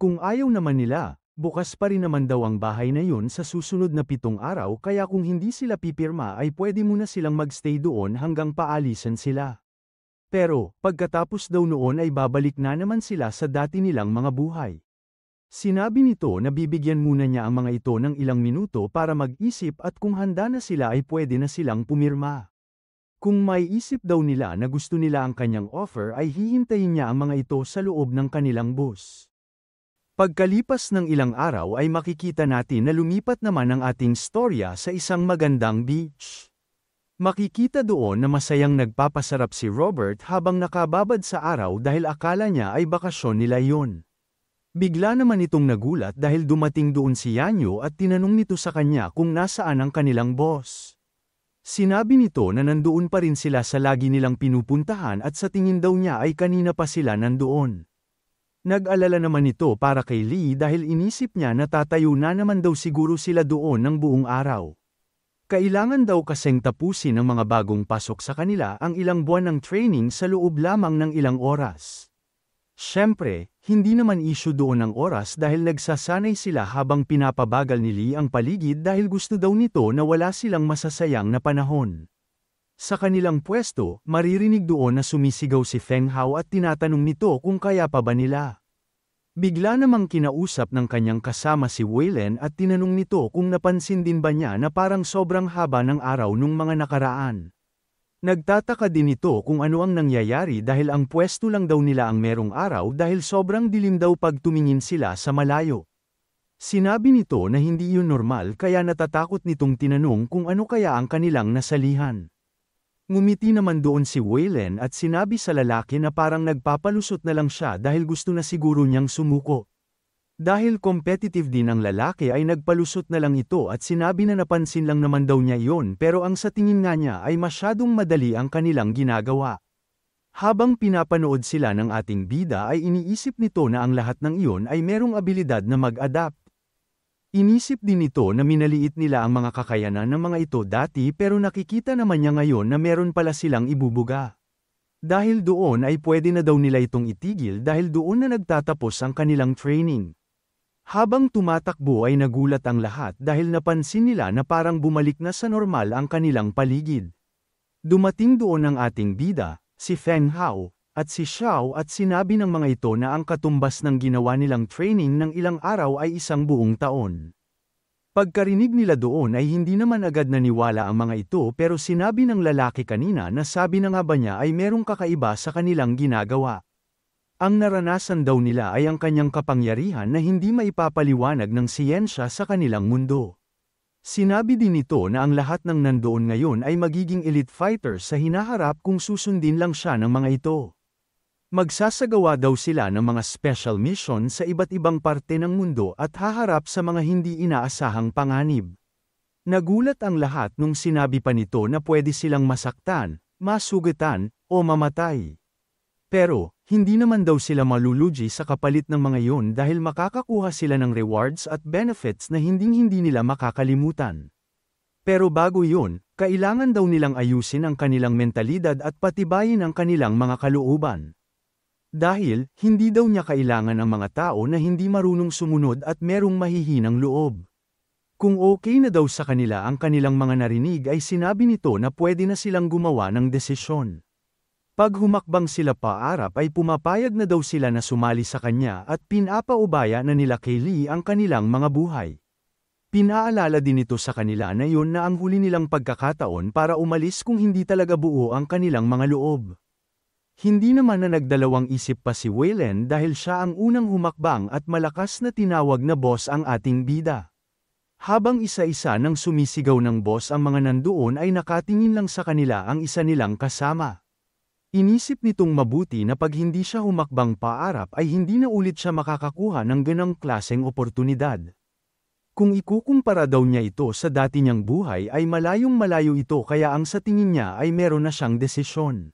kung ayaw naman nila, bukas pa rin naman daw ang bahay na yun sa susunod na 7 araw kaya kung hindi sila pipirma ay pwede muna silang magstay doon hanggang paalisan sila. Pero, pagkatapos daw noon ay babalik na naman sila sa dati nilang mga buhay. Sinabi nito na bibigyan muna niya ang mga ito ng ilang minuto para mag-isip at kung handa na sila ay pwede na silang pumirma. Kung may isip daw nila na gusto nila ang kanyang offer ay hihintayin niya ang mga ito sa loob ng kanilang bus. Pagkalipas ng ilang araw ay makikita natin na lumipat naman ang ating storya sa isang magandang beach. Makikita doon na masayang nagpapasarap si Robert habang nakababad sa araw dahil akala niya ay bakasyon nila yon. Bigla naman itong nagulat dahil dumating doon si Yanyo at tinanong nito sa kanya kung nasaan ang kanilang boss. Sinabi nito na nandoon pa rin sila sa lagi nilang pinupuntahan at sa tingin daw niya ay kanina pa sila nandoon. Nag-alala naman ito para kay Lee dahil inisip niya na tatayo na naman daw siguro sila doon ng buong araw. Kailangan daw kasing tapusin ng mga bagong pasok sa kanila ang ilang buwan ng training sa loob lamang ng ilang oras. Siyempre, hindi naman issue doon ang oras dahil nagsasanay sila habang pinapabagal ni Lee ang paligid dahil gusto daw nito na wala silang masasayang na panahon. Sa kanilang pwesto, maririnig doon na sumisigaw si Feng Hao at tinatanong nito kung kaya pa ba nila. Bigla namang kinausap ng kanyang kasama si Waylen at tinanong nito kung napansin din ba niya na parang sobrang haba ng araw nung mga nakaraan. Nagtataka din ito kung ano ang nangyayari dahil ang pwesto lang daw nila ang merong araw dahil sobrang dilim daw pag tumingin sila sa malayo. Sinabi nito na hindi yun normal kaya natatakot nitong tinanong kung ano kaya ang kanilang nasalihan. Ngumiti naman doon si Waylen at sinabi sa lalaki na parang nagpapalusot na lang siya dahil gusto na siguro niyang sumuko. Dahil competitive din ang lalaki ay nagpalusot na lang ito at sinabi na napansin lang naman daw niya iyon pero ang sa tingin nga niya ay masyadong madali ang kanilang ginagawa. Habang pinapanood sila ng ating bida ay iniisip nito na ang lahat ng iyon ay merong abilidad na mag-adapt. Inisip din nito na minaliit nila ang mga kakayanan ng mga ito dati pero nakikita naman niya ngayon na meron pala silang ibubuga. Dahil doon ay pwede na daw nila itong itigil dahil doon na nagtatapos ang kanilang training. Habang tumatakbo ay nagulat ang lahat dahil napansin nila na parang bumalik na sa normal ang kanilang paligid. Dumating doon ang ating bida, si Feng Hao, at si Xiao at sinabi ng mga ito na ang katumbas ng ginawa nilang training ng ilang araw ay isang buong taon. Pagkarinig nila doon ay hindi naman agad naniwala ang mga ito pero sinabi ng lalaki kanina na sabi na nga ba niya ay merong kakaiba sa kanilang ginagawa. Ang naranasan daw nila ay ang kanyang kapangyarihan na hindi maipapaliwanag ng siyensya sa kanilang mundo. Sinabi din nito na ang lahat ng nandoon ngayon ay magiging elite fighters sa hinaharap kung susundin lang siya ng mga ito. Magsasagawa daw sila ng mga special mission sa iba't ibang parte ng mundo at haharap sa mga hindi inaasahang panganib. Nagulat ang lahat nung sinabi pa nito na pwede silang masaktan, masugatan, o mamatay. Pero, hindi naman daw sila malulugi sa kapalit ng mga iyon dahil makakakuha sila ng rewards at benefits na hinding-hindi nila makakalimutan. Pero bago yun, kailangan daw nilang ayusin ang kanilang mentalidad at patibayin ang kanilang mga kalooban. Dahil, hindi daw niya kailangan ang mga tao na hindi marunong sumunod at merong mahihinang loob. Kung okay na daw sa kanila ang kanilang mga narinig ay sinabi nito na pwede na silang gumawa ng desisyon. Pag humakbang sila paarap ay pumapayag na daw sila na sumali sa kanya at pinapaubaya na nila kay Lee ang kanilang mga buhay. Pinaalala din ito sa kanila na yun na ang huli nilang pagkakataon para umalis kung hindi talaga buo ang kanilang mga loob. Hindi naman na nagdalawang isip pa si Waylen dahil siya ang unang humakbang at malakas na tinawag na boss ang ating bida. Habang isa-isa nang sumisigaw ng boss ang mga nandoon ay nakatingin lang sa kanila ang isa nilang kasama. Inisip nitong mabuti na pag hindi siya humakbang paarap ay hindi na ulit siya makakakuha ng ganang klaseng oportunidad. Kung ikukumpara daw niya ito sa dati niyang buhay ay malayong malayo ito kaya ang sa tingin niya ay meron na siyang desisyon.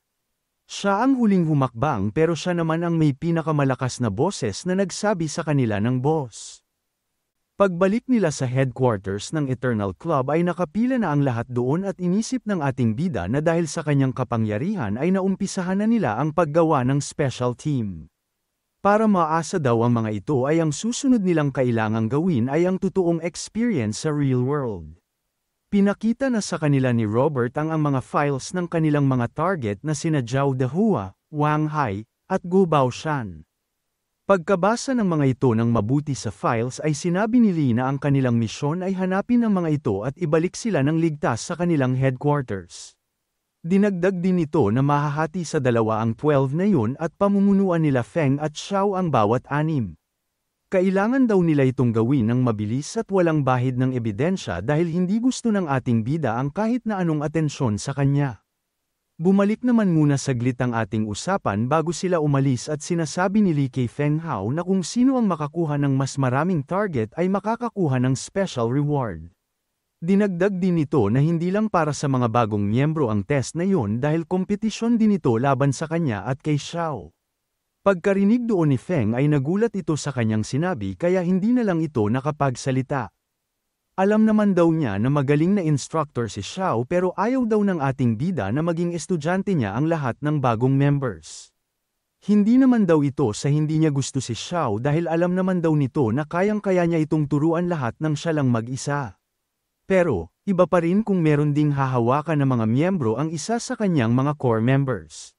Siya ang huling humakbang pero siya naman ang may pinakamalakas na boses na nagsabi sa kanila ng boss. Pagbalik nila sa headquarters ng Eternal Club ay nakapila na ang lahat doon at inisip ng ating bida na dahil sa kanyang kapangyarihan ay naumpisahan na nila ang paggawa ng special team. Para maasa daw ang mga ito ay ang susunod nilang kailangang gawin ay ang totoong experience sa real world. Pinakita na sa kanila ni Robert ang mga files ng kanilang mga target na sina Zhao Dehua, Wang Hai, at Guo Baoshan. Pagkabasa ng mga ito ng mabuti sa files ay sinabi ni Lee na ang kanilang misyon ay hanapin ang mga ito at ibalik sila ng ligtas sa kanilang headquarters. Dinagdag din ito na mahahati sa dalawa ang 12 na yun at pamumunuan nila Feng at Xiao ang bawat 6. Kailangan daw nila itong gawin ng mabilis at walang bahid ng ebidensya dahil hindi gusto ng ating bida ang kahit na anong atensyon sa kanya. Bumalik naman muna saglit ang ating usapan bago sila umalis at sinasabi ni Lee kay Feng Hao na kung sino ang makakuha ng mas maraming target ay makakakuha ng special reward. Dinagdag din ito na hindi lang para sa mga bagong miyembro ang test na yun dahil kompetisyon din ito laban sa kanya at kay Xiao. Pagkarinig doon ni Feng ay nagulat ito sa kanyang sinabi kaya hindi na lang ito nakapagsalita. Alam naman daw niya na magaling na instructor si Xiao pero ayaw daw ng ating bida na maging estudyante niya ang lahat ng bagong members. Hindi naman daw ito sa hindi niya gusto si Xiao dahil alam naman daw nito na kayang-kaya niya itong turuan lahat ng siya lang mag-isa. Pero, iba pa rin kung meron ding hahawakan ng mga miyembro ang isa sa kanyang mga core members.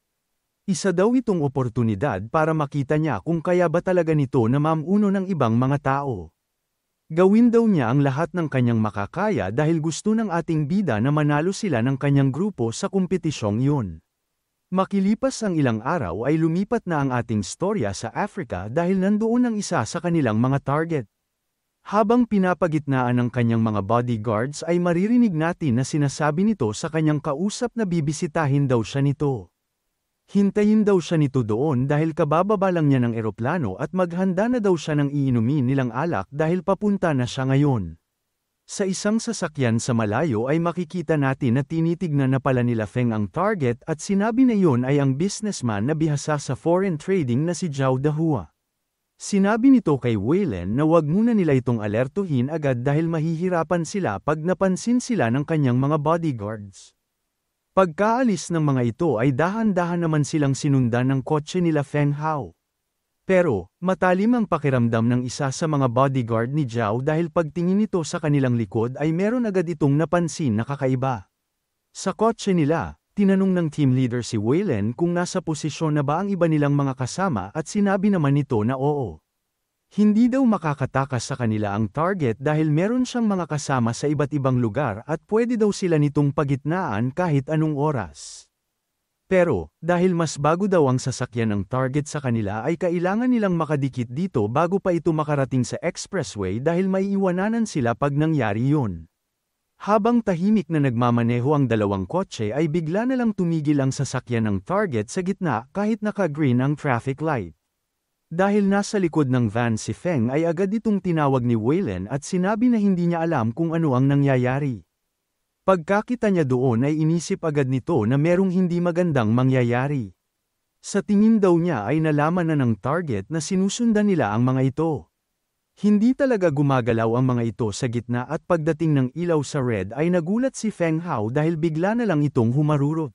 Isa daw itong oportunidad para makita niya kung kaya ba talaga nito na mamuno ng ibang mga tao. Gawin daw niya ang lahat ng kanyang makakaya dahil gusto ng ating bida na manalo sila ng kanyang grupo sa kompetisyong yun. Makilipas ang ilang araw ay lumipat na ang ating storya sa Africa dahil nandoon ang isa sa kanilang mga target. Habang pinapagitnaan ng kanyang mga bodyguards ay maririnig natin na sinasabi nito sa kanyang kausap na bibisitahin daw siya nito. Hintayin daw siya nito doon dahil kabababa lang niya ng eroplano at maghanda na daw siya ng iinumin nilang alak dahil papunta na siya ngayon. Sa isang sasakyan sa malayo ay makikita natin na tinitignan na pala nila Feng ang target at sinabi na yon ay ang businessman na bihasa sa foreign trading na si Zhao Dehua. Sinabi nito kay Waylen na wag muna nila itong alertuhin agad dahil mahihirapan sila pag napansin sila ng kanyang mga bodyguards. Pagkaalis ng mga ito ay dahan-dahan naman silang sinundan ng kotse nila Feng Hao. Pero, matalim ang pakiramdam ng isa sa mga bodyguard ni Zhao dahil pagtingin nito sa kanilang likod ay meron agad itong napansin na kakaiba. Sa kotse nila, tinanong ng team leader si Waylen kung nasa posisyon na ba ang iba nilang mga kasama at sinabi naman nito na oo. Hindi daw makakatakas sa kanila ang target dahil meron siyang mga kasama sa iba't ibang lugar at pwede daw sila nitong pagitnaan kahit anong oras. Pero, dahil mas bago daw ang sasakyan ng target sa kanila ay kailangan nilang makadikit dito bago pa ito makarating sa expressway dahil maiiwananan sila pag nangyari yun. Habang tahimik na nagmamaneho ang dalawang kotse ay bigla na lang tumigil ang sasakyan ng target sa gitna kahit naka-green ang traffic light. Dahil nasa likod ng van si Feng ay agad itong tinawag ni Waylen at sinabi na hindi niya alam kung ano ang nangyayari. Pagkakita niya doon ay inisip agad nito na merong hindi magandang mangyayari. Sa tingin daw niya ay nalaman na ng target na sinusundan nila ang mga ito. Hindi talaga gumagalaw ang mga ito sa gitna at pagdating ng ilaw sa red ay nagulat si Feng Hao dahil bigla na lang itong humarurot.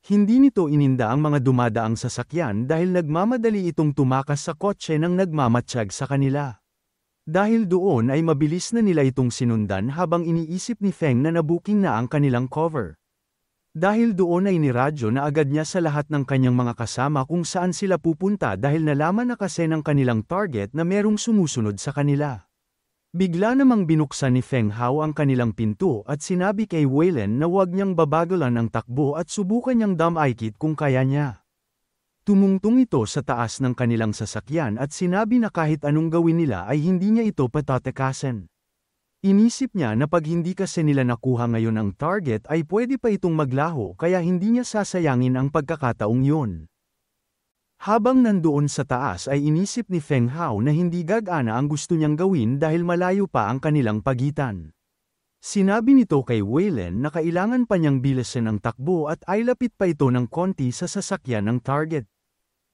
Hindi nito ininda ang mga dumadaang sasakyan dahil nagmamadali itong tumakas sa kotse nang nagmamatsyag sa kanila. Dahil doon ay mabilis na nila itong sinundan habang iniisip ni Feng na nabuking na ang kanilang cover. Dahil doon ay niradyo na agad niya sa lahat ng kanyang mga kasama kung saan sila pupunta dahil nalaman na kasi ng kanilang target na merong sumusunod sa kanila. Bigla namang binuksan ni Feng Hao ang kanilang pinto at sinabi kay Waylen na huwag niyang babagalan ang takbo at subukan niyang damikit kung kaya niya. Tumungtong ito sa taas ng kanilang sasakyan at sinabi na kahit anong gawin nila ay hindi niya ito patatakasan. Inisip niya na pag hindi kasi nila nakuha ngayon ang target ay pwede pa itong maglaho kaya hindi niya sasayangin ang pagkakataong yun. Habang nandoon sa taas ay inisip ni Feng Hao na hindi gagana ang gusto niyang gawin dahil malayo pa ang kanilang pagitan. Sinabi nito kay Waylen na kailangan pa niyang bilisan ang takbo at ay lapit pa ito ng konti sa sasakyan ng target.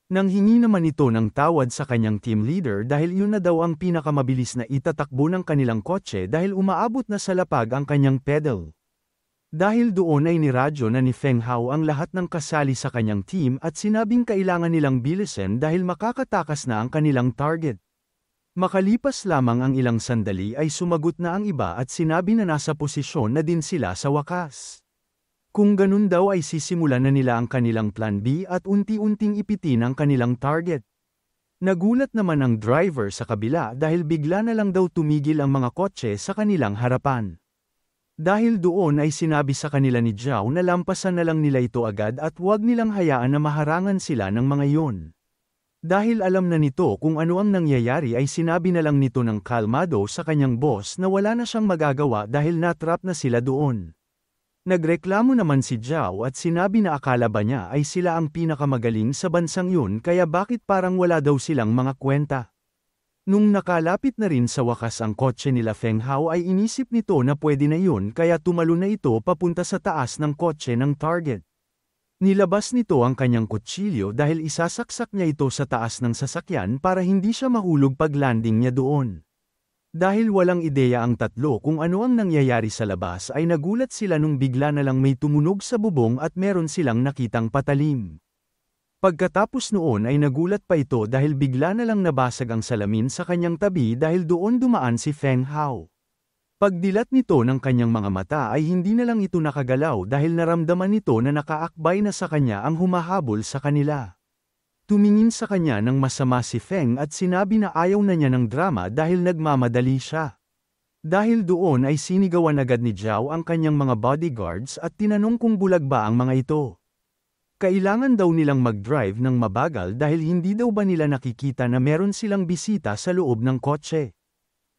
Nanghingi naman ito ng tawad sa kanyang team leader dahil yun na daw ang pinakamabilis na itatakbo ng kanilang kotse dahil umaabot na sa lapag ang kanyang pedal. Dahil doon ay niradyo na ni Feng Hao ang lahat ng kasali sa kanyang team at sinabing kailangan nilang bilisin dahil makakatakas na ang kanilang target. Makalipas lamang ang ilang sandali ay sumagot na ang iba at sinabi na nasa posisyon na din sila sa wakas. Kung ganun daw ay sisimulan na nila ang kanilang plan B at unti-unting ipitin ang kanilang target. Nagulat naman ang driver sa kabila dahil bigla na lang daw tumigil ang mga kotse sa kanilang harapan. Dahil doon ay sinabi sa kanila ni Zhao na lampasan na lang nila ito agad at huwag nilang hayaan na maharangan sila ng mga iyon. Dahil alam na nito kung ano ang nangyayari ay sinabi na lang nito ng kalmado sa kanyang boss na wala na siyang magagawa dahil natrap na sila doon. Nagreklamo naman si Zhao at sinabi na akala ba niya ay sila ang pinakamagaling sa bansang yun kaya bakit parang wala daw silang mga kwenta. Nung nakalapit na rin sa wakas ang kotse nila Feng Hao ay inisip nito na pwede na yun kaya tumalo na ito papunta sa taas ng kotse ng target. Nilabas nito ang kanyang kutsilyo dahil isasaksak niya ito sa taas ng sasakyan para hindi siya mahulog pag landing niya doon. Dahil walang ideya ang tatlo kung ano ang nangyayari sa labas ay nagulat sila nung bigla na lang may tumunog sa bubong at meron silang nakitang patalim. Pagkatapos noon ay nagulat pa ito dahil bigla na lang nabasag ang salamin sa kanyang tabi dahil doon dumaan si Feng Hao. Pagdilat nito ng kanyang mga mata ay hindi na lang ito nakagalaw dahil naramdaman nito na nakaakbay na sa kanya ang humahabol sa kanila. Tumingin sa kanya ng masama si Feng at sinabi na ayaw na niya ng drama dahil nagmamadali siya. Dahil doon ay sinigawan agad ni Zhao ang kanyang mga bodyguards at tinanong kung bulag ba ang mga ito. Kailangan daw nilang mag-drive ng mabagal dahil hindi daw ba nila nakikita na meron silang bisita sa loob ng kotse.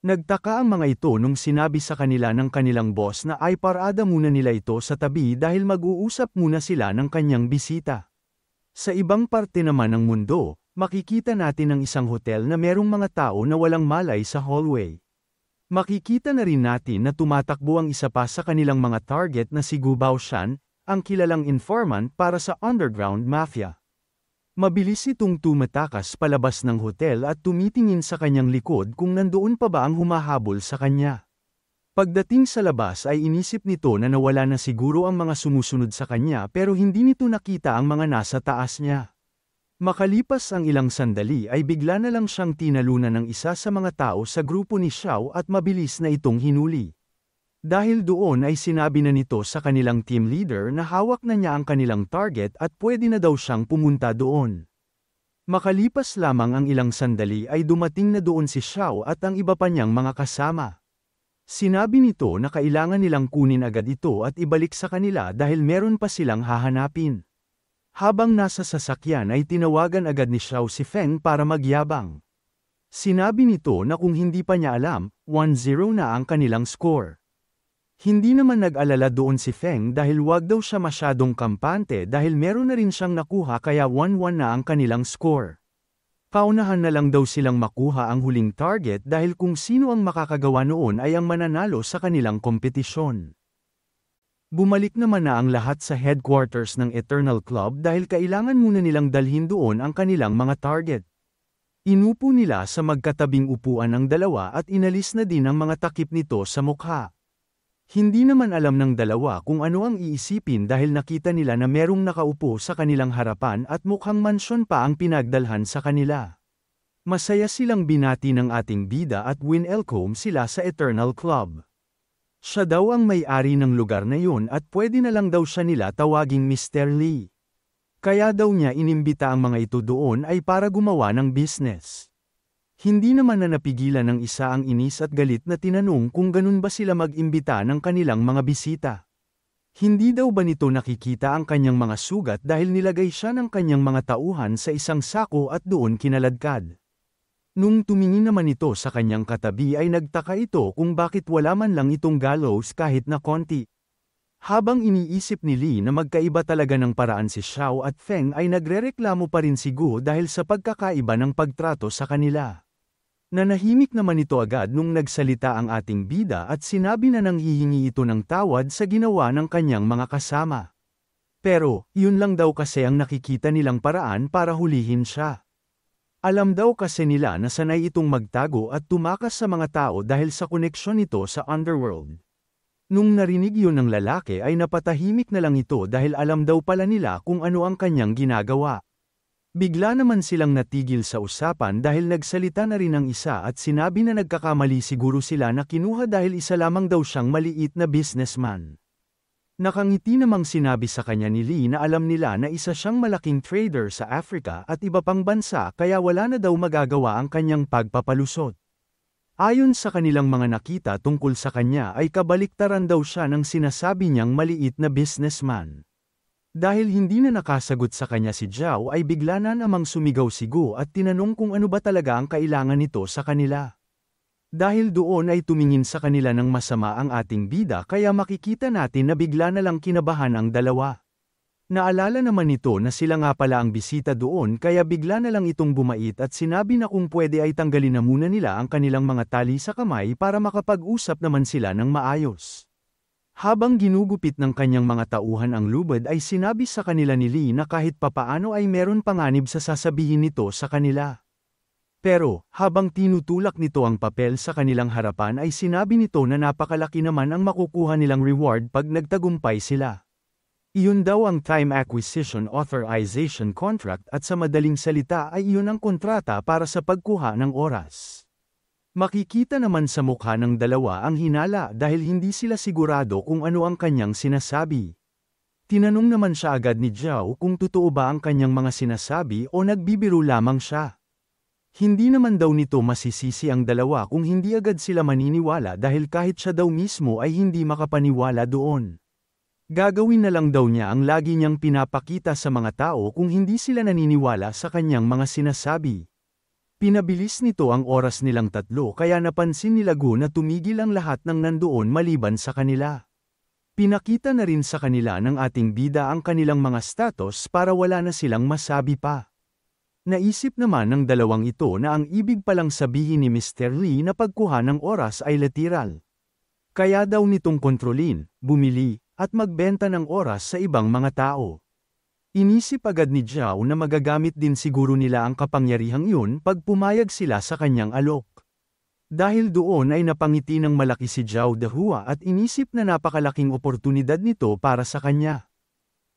Nagtaka ang mga ito nung sinabi sa kanila ng kanilang boss na ay parada muna nila ito sa tabi dahil mag-uusap muna sila ng kanyang bisita. Sa ibang parte naman ng mundo, makikita natin ang isang hotel na merong mga tao na walang malay sa hallway. Makikita na rin natin na tumatakbo ang isa pa sa kanilang mga target na si Gu Baoshan, ang kilalang informant para sa underground mafia. Mabilis itong tumatakas palabas ng hotel at tumitingin sa kanyang likod kung nandoon pa ba ang humahabol sa kanya. Pagdating sa labas ay inisip nito na nawala na siguro ang mga sumusunod sa kanya pero hindi nito nakita ang mga nasa taas niya. Makalipas ang ilang sandali ay bigla na lang siyang tinalunan ng isa sa mga tao sa grupo ni Xiao at mabilis na itong hinuli. Dahil doon ay sinabi na nito sa kanilang team leader na hawak na niya ang kanilang target at pwede na daw siyang pumunta doon. Makalipas lamang ang ilang sandali ay dumating na doon si Xiao at ang iba pa niyang mga kasama. Sinabi nito na kailangan nilang kunin agad ito at ibalik sa kanila dahil meron pa silang hahanapin. Habang nasa sasakyan ay tinawagan agad ni Xiao si Feng para magyabang. Sinabi nito na kung hindi pa niya alam, 1-0 na ang kanilang score. Hindi naman nag-alala doon si Feng dahil wag daw siya masyadong kampante dahil meron na rin siyang nakuha kaya 1-1 na ang kanilang score. Paunahan na lang daw silang makuha ang huling target dahil kung sino ang makakagawa noon ay ang mananalo sa kanilang kompetisyon. Bumalik naman na ang lahat sa headquarters ng Eternal Club dahil kailangan muna nilang dalhin doon ang kanilang mga target. Inupo nila sa magkatabing upuan ang dalawa at inalis na din ang mga takip nito sa mukha. Hindi naman alam ng dalawa kung ano ang iisipin dahil nakita nila na merong nakaupo sa kanilang harapan at mukhang mansyon pa ang pinagdalhan sa kanila. Masaya silang binati ng ating bida at winelcome sila sa Eternal Club. Siya daw ang may-ari ng lugar na yun at pwede na lang daw siya nila tawaging Mr. Lee. Kaya daw niya inimbita ang mga ito doon ay para gumawa ng business. Hindi naman na napigilan ng isa ang inis at galit na tinanong kung ganun ba sila mag-imbita ng kanilang mga bisita. Hindi daw ba nito nakikita ang kanyang mga sugat dahil nilagay siya ng kanyang mga tauhan sa isang sako at doon kinaladkad. Nung tumingin naman ito sa kanyang katabi ay nagtaka ito kung bakit wala man lang itong gallows kahit na konti. Habang iniisip ni Lee na magkaiba talaga ng paraan si Xiao at Feng ay nagrereklamo pa rin si Gu dahil sa pagkakaiba ng pagtrato sa kanila. Nanahimik naman ito agad nung nagsalita ang ating bida at sinabi na nanghihingi ito ng tawad sa ginawa ng kanyang mga kasama. Pero, yun lang daw kasi ang nakikita nilang paraan para hulihin siya. Alam daw kasi nila na sanay itong magtago at tumakas sa mga tao dahil sa koneksyon nito sa underworld. Nung narinig yun ng lalaki ay napatahimik na lang ito dahil alam daw pala nila kung ano ang kanyang ginagawa. Bigla naman silang natigil sa usapan dahil nagsalita na rin ang isa at sinabi na nagkakamali siguro sila na kinuha dahil isa lamang daw siyang maliit na businessman. Nakangiti namang sinabi sa kanya ni Lee na alam nila na isa siyang malaking trader sa Africa at iba pang bansa kaya wala na daw magagawa ang kanyang pagpapalusot. Ayon sa kanilang mga nakita tungkol sa kanya ay kabaliktaran daw siya ng sinasabi niyang maliit na businessman. Dahil hindi na nakasagot sa kanya si Zhao ay bigla na namang sumigaw si Gu at tinanong kung ano ba talaga ang kailangan nito sa kanila. Dahil doon ay tumingin sa kanila ng masama ang ating bida kaya makikita natin na bigla na lang kinabahan ang dalawa. Naalala naman nito na sila nga pala ang bisita doon kaya bigla na lang itong bumait at sinabi na kung pwede ay tanggalin na muna nila ang kanilang mga tali sa kamay para makapag-usap naman sila ng maayos. Habang ginugupit ng kanyang mga tauhan ang lubad ay sinabi sa kanila ni Lee na kahit papaano ay meron panganib sa sasabihin nito sa kanila. Pero, habang tinutulak nito ang papel sa kanilang harapan ay sinabi nito na napakalaki naman ang makukuha nilang reward pag nagtagumpay sila. Iyon daw ang Time Acquisition Authorization Contract at sa madaling salita ay iyon ang kontrata para sa pagkuha ng oras. Makikita naman sa mukha ng dalawa ang hinala dahil hindi sila sigurado kung ano ang kanyang sinasabi. Tinanong naman siya agad ni Zhao kung totoo ba ang kanyang mga sinasabi o nagbibiro lamang siya. Hindi naman daw nito masisisi ang dalawa kung hindi agad sila maniniwala dahil kahit siya daw mismo ay hindi makapaniwala doon. Gagawin na lang daw niya ang lagi niyang pinapakita sa mga tao kung hindi sila naniniwala sa kanyang mga sinasabi. Pinabilis nito ang oras nilang tatlo kaya napansin nila Gu na tumigil ang lahat ng nandoon maliban sa kanila. Pinakita na rin sa kanila ng ating bida ang kanilang mga status para wala na silang masabi pa. Naisip naman ng dalawang ito na ang ibig palang sabihin ni Mr. Lee na pagkuha ng oras ay literal. Kaya daw nitong kontrolin, bumili, at magbenta ng oras sa ibang mga tao. Inisip agad ni Zhao na magagamit din siguro nila ang kapangyarihang iyon pag pumayag sila sa kanyang alok. Dahil doon ay napangiti ng malaki si Zhao Dahua at inisip na napakalaking oportunidad nito para sa kanya.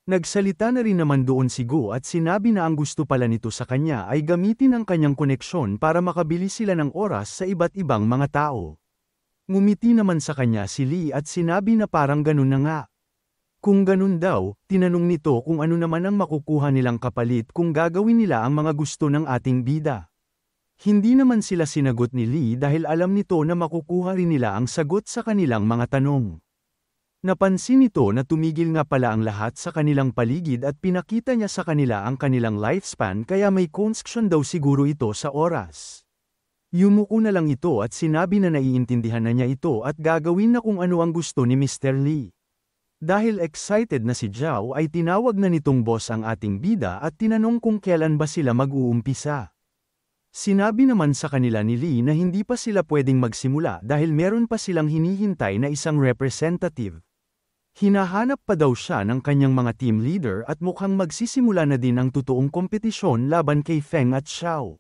Nagsalita na rin naman doon si Gu at sinabi na ang gusto pala nito sa kanya ay gamitin ang kanyang koneksyon para makabili sila ng oras sa iba't ibang mga tao. Ngumiti naman sa kanya si Lee at sinabi na parang ganun na nga. Kung ganun daw, tinanong nito kung ano naman ang makukuha nilang kapalit kung gagawin nila ang mga gusto ng ating bida. Hindi naman sila sinagot ni Lee dahil alam nito na makukuha rin nila ang sagot sa kanilang mga tanong. Napansin nito na tumigil nga pala ang lahat sa kanilang paligid at pinakita niya sa kanila ang kanilang lifespan kaya may constriction daw siguro ito sa oras. Yumuko na lang ito at sinabi na naiintindihan na niya ito at gagawin na kung ano ang gusto ni Mr. Lee. Dahil excited na si Zhao ay tinawag na nitong boss ang ating bida at tinanong kung kailan ba sila mag-uumpisa. Sinabi naman sa kanila ni Lee na hindi pa sila pwedeng magsimula dahil meron pa silang hinihintay na isang representative. Hinahanap pa daw siya ng kanyang mga team leader at mukhang magsisimula na din ang totoong kompetisyon laban kay Feng at Xiao.